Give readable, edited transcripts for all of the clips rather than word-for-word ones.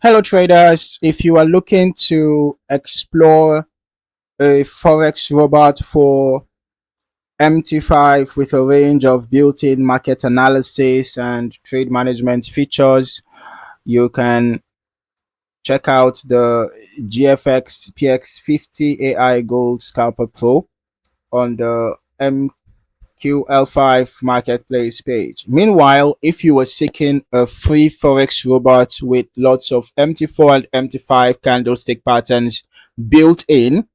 Hello traders, if you are looking to explore a Forex robot for MT5 with a range of built-in market analysis and trade management features, you can check out the Gfx PX50 AI Gold Scalper Pro on the MQL5 Marketplace page. Meanwhile, if you were seeking a free Forex robot with lots of MT4 and MT5 candlestick patterns built in,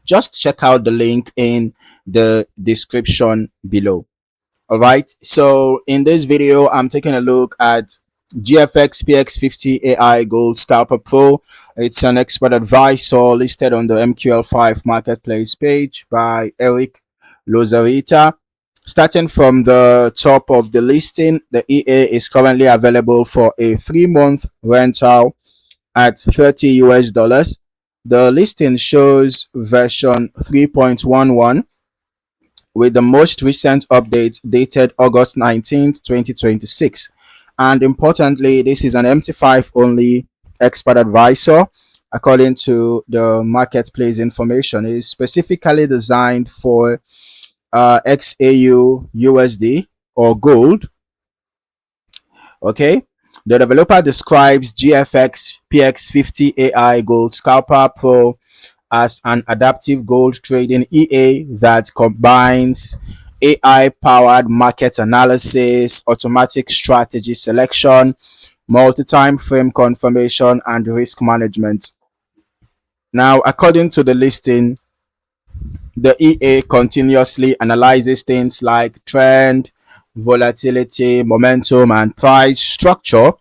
just check out the link in the description below. All right. So in this video, I'm taking a look at Gfx PX50 AI Gold Scalper Pro. It's an expert advisor listed on the MQL5 Marketplace page by Eric Lozarita. Starting from the top of the listing, the EA is currently available for a 3-month rental at $30. The listing shows version 3.11 with the most recent update dated August 19th, 2026. And importantly, this is an MT5 only expert advisor. According to the marketplace information, it is specifically designed for XAUUSD or Gold. Okay. The developer describes Gfx PX50 AI Gold Scalper Pro as an adaptive gold trading EA that combines AI powered market analysis, automatic strategy selection, multi-time frame confirmation, and risk management. Now, according to the listing, the EA continuously analyzes things like trend, volatility, momentum, and price structure,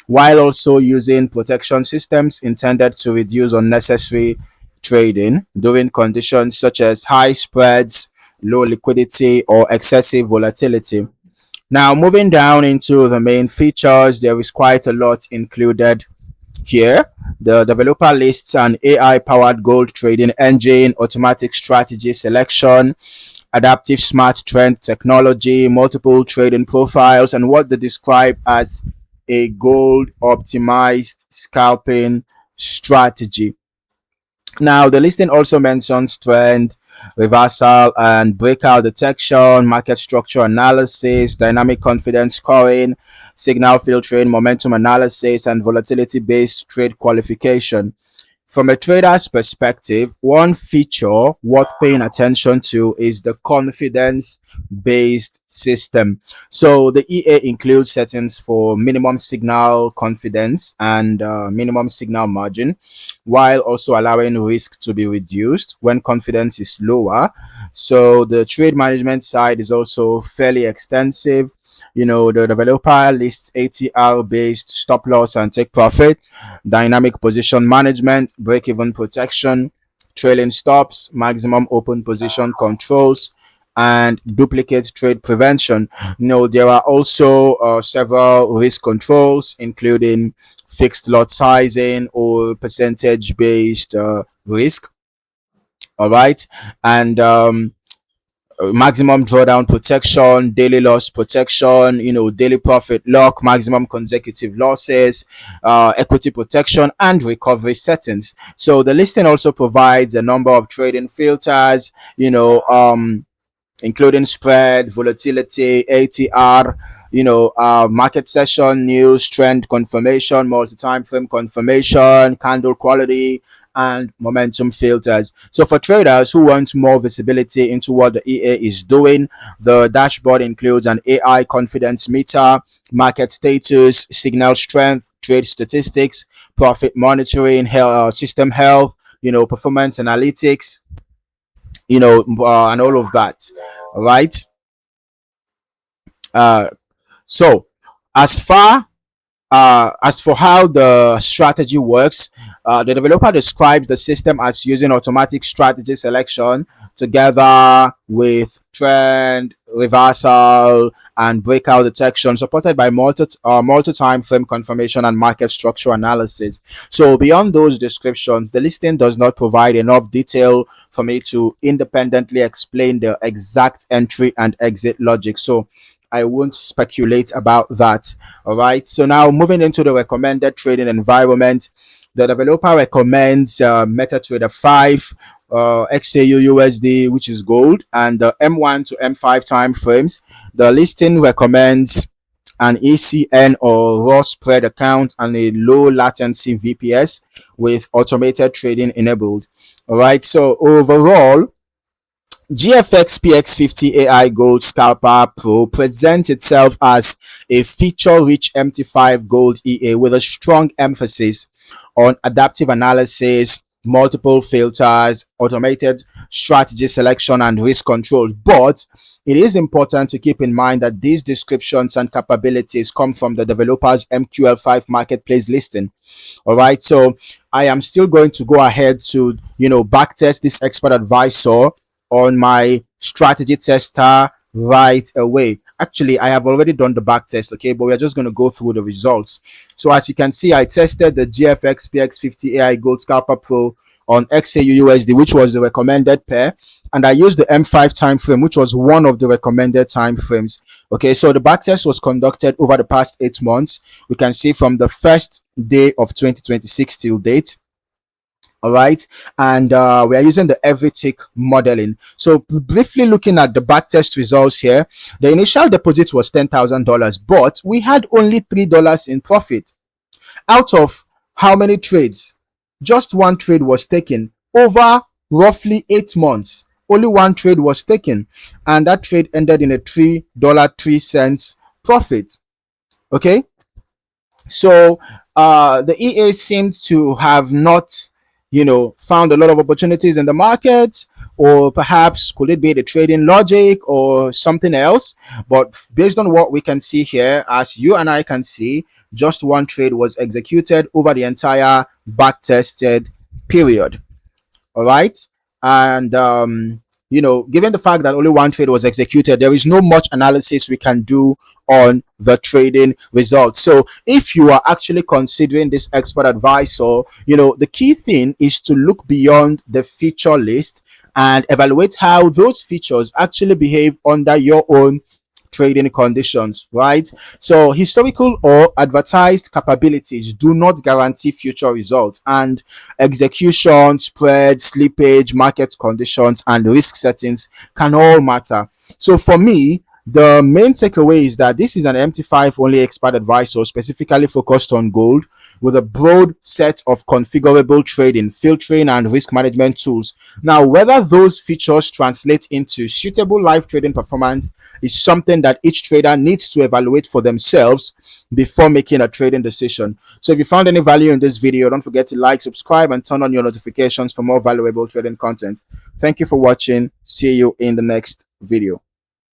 while also using protection systems intended to reduce unnecessary trading during conditions such as high spreads, low liquidity, or excessive volatility. Now, moving down into the main features, there is quite a lot included here. The developer lists an AI powered gold trading engine, automatic strategy selection, adaptive smart trend technology, multiple trading profiles, and what they describe as a gold optimized scalping strategy. Now, the listing also mentions trend, reversal, and breakout detection, market structure analysis, dynamic confidence scoring, signal filtering, momentum analysis, and volatility based trade qualification. From a trader's perspective, one feature worth paying attention to is the confidence based system. So the EA includes settings for minimum signal confidence and minimum signal margin, while also allowing risk to be reduced when confidence is lower. So the trade management side is also fairly extensive. The developer lists ATR based stop loss and take profit, dynamic position management, break even protection, trailing stops, maximum open position controls, and duplicate trade prevention. There are also several risk controls, including fixed lot sizing or percentage based risk. All right. And maximum drawdown protection, daily loss protection, daily profit lock, maximum consecutive losses, equity protection, and recovery settings. So the listing also provides a number of trading filters, including spread, volatility, ATR, market session, news, trend confirmation, multi-time frame confirmation, candle quality, and momentum filters. So for traders who want more visibility into what the EA is doing, the dashboard includes an AI confidence meter, market status, signal strength, trade statistics, profit monitoring, system health, performance analytics, and all of that. All right. Uh, so as for how the strategy works, the developer describes the system as using automatic strategy selection together with trend, reversal, and breakout detection, supported by multi-time frame confirmation and market structure analysis. So beyond those descriptions, the listing does not provide enough detail for me to independently explain the exact entry and exit logic. So I won't speculate about that. All right. So now moving into the recommended trading environment, the developer recommends MetaTrader 5, XAUUSD, which is gold, and the M1 to M5 time frames. The listing recommends an ECN or raw spread account and a low latency VPS with automated trading enabled. All right. So overall, Gfx PX50 AI Gold Scalper Pro presents itself as a feature-rich MT5 Gold EA with a strong emphasis on adaptive analysis, multiple filters, automated strategy selection, and risk control. But it is important to keep in mind that these descriptions and capabilities come from the developer's MQL5 Marketplace listing. All right, so I am still going to go ahead to backtest this expert advisor on my strategy tester right away. Actually, I have already done the back test, okay, but we're just going to go through the results. So as you can see, I tested the Gfx PX50 AI Gold Scalper Pro on XAUUSD, which was the recommended pair, and I used the M5 time frame, which was one of the recommended time frames. Okay, so the backtest was conducted over the past 8 months. We can see from the first day of 2026 till date. All right, and we are using the every tick modeling. So briefly looking at the backtest results here, the initial deposit was $10,000, but we had only $3 in profit out of how many trades? Just one trade was taken over roughly 8 months. Only one trade was taken, and that trade ended in a $3.03 profit. Okay, so the EA seemed to have not found a lot of opportunities in the market, or perhaps could it be the trading logic or something else? But based on what we can see here, as you and I can see, just one trade was executed over the entire back tested period. All right, and given the fact that only one trade was executed, there is no much analysis we can do on the trading results. So if you are actually considering this expert advisor, the key thing is to look beyond the feature list and evaluate how those features actually behave under your own trading conditions, right? So historical or advertised capabilities do not guarantee future results, and execution, spread, slippage, market conditions, and risk settings can all matter. So for me, the main takeaway is that this is an MT5 only expert advisor specifically focused on gold, with a broad set of configurable trading, filtering, and risk management tools. Now, whether those features translate into suitable live trading performance is something that each trader needs to evaluate for themselves before making a trading decision. So if you found any value in this video, don't forget to like, subscribe, and turn on your notifications for more valuable trading content. Thank you for watching. See you in the next video.